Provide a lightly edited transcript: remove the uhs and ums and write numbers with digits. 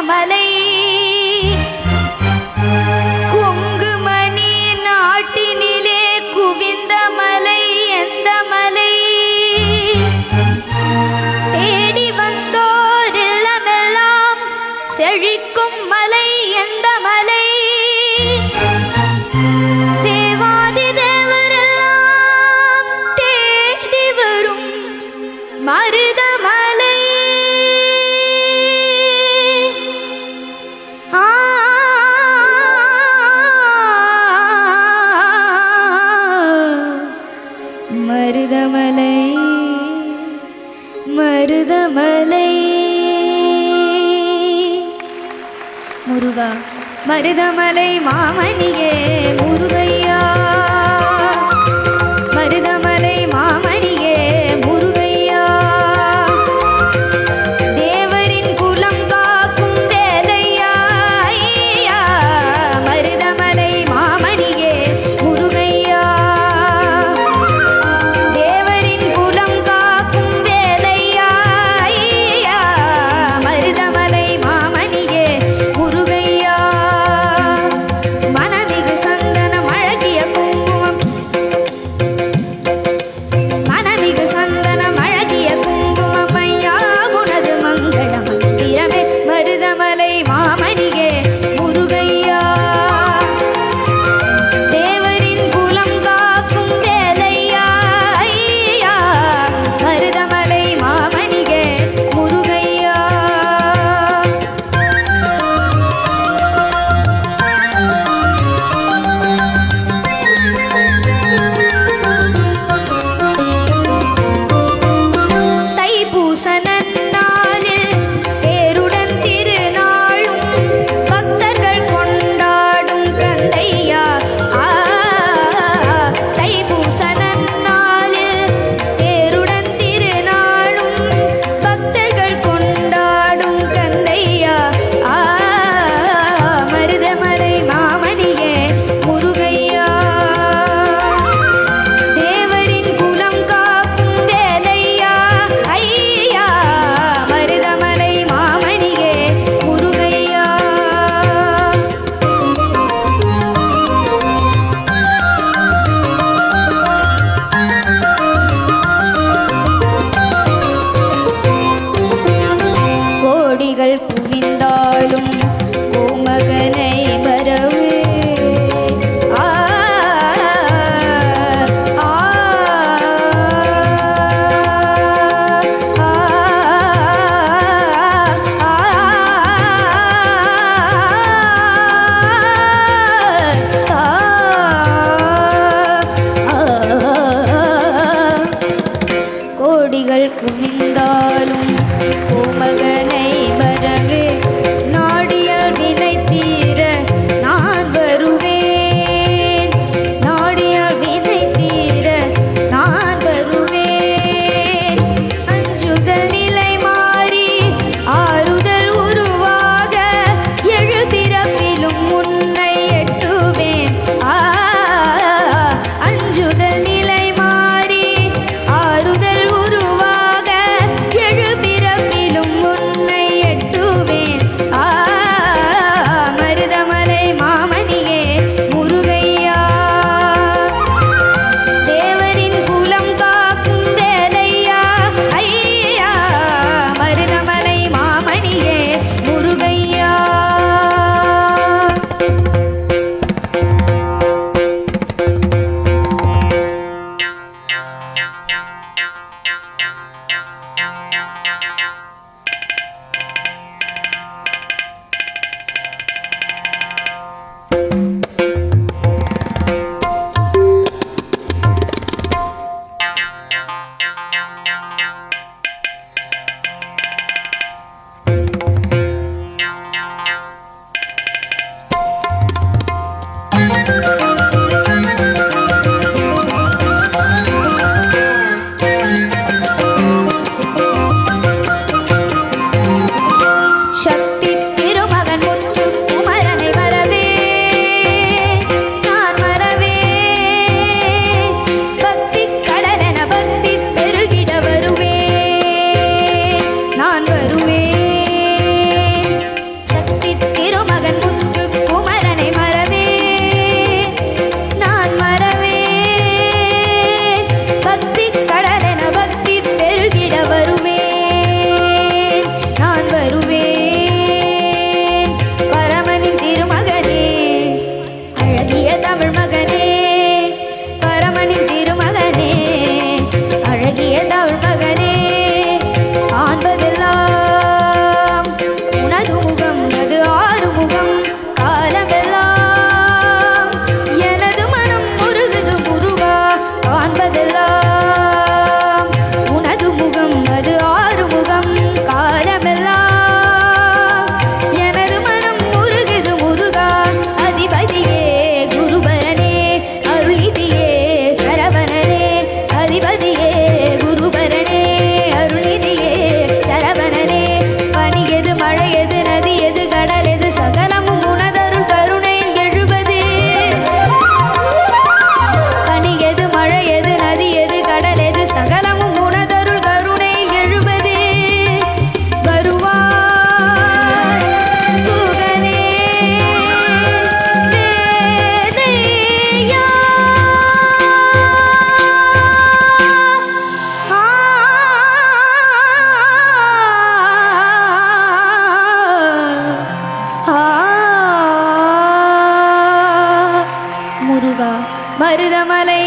மலை கொங்குமணி நாட்டினிலே குவிந்த மலை எந்த மலை தேடி வந்தோர் இல்லமெல்லாம் செழிக்கும் மலை எந்த மலை தேவாதி தேவரெல்லாம் தேடி வரும் மருதமலை மருதமலை மருதமலை முருகா மருதமலை மாமணியே முருகையா மருதமலை மாமணியே முருகையா தேவரின் குலம் காக்கும் வேலையா ஐயா மருதமலை மாமணியே முருகையா தேவரின் குலம் காக்கும் வேலையா ஐயா மருதமலை மாமணியே முருகையா மனமிகு சந்தனம் அழகிய குங்குமம் மனமிகு சந்தனம் அழகிய குங்குமம் ஐயா உனது மங்கள மந்திரமே மருதமலை மாமணியே முருகையா தேவரின் குலம் காக்கும் வேலையா ஐயா மருதமலை மாமணியே முருகையா தைப்பூச நன்னாளில் தேருடன் திருநாளும் பக்தர்கள் கொண்டாடும் கந்தையா தைப்பூச நன்னாளில் தேருடன் திருநாளும் பக்தர்கள் கொண்டாடும் கந்தையா மருதமலை மாமணியே முருகையா தேவரின் குலம் காக்கும் வேலையா ஐயா மருதமலை மாமணியே முருகையா கோடிகள் குவிந்தாலும் கோமகனை வரவு ஆ ஆ கோடிகள் குவிந்தாலும் கோமகனை வரவே மழை எது நதி எது கடல் எது சகலமும் உனதருள் கருணையில் எழுபது பனி எது மழை எது நதி எது கடல் எது சகலமும் உனதருள் கருணையில் எழுபது வருவாய் குகனே வேலையா முருகா மருதமலை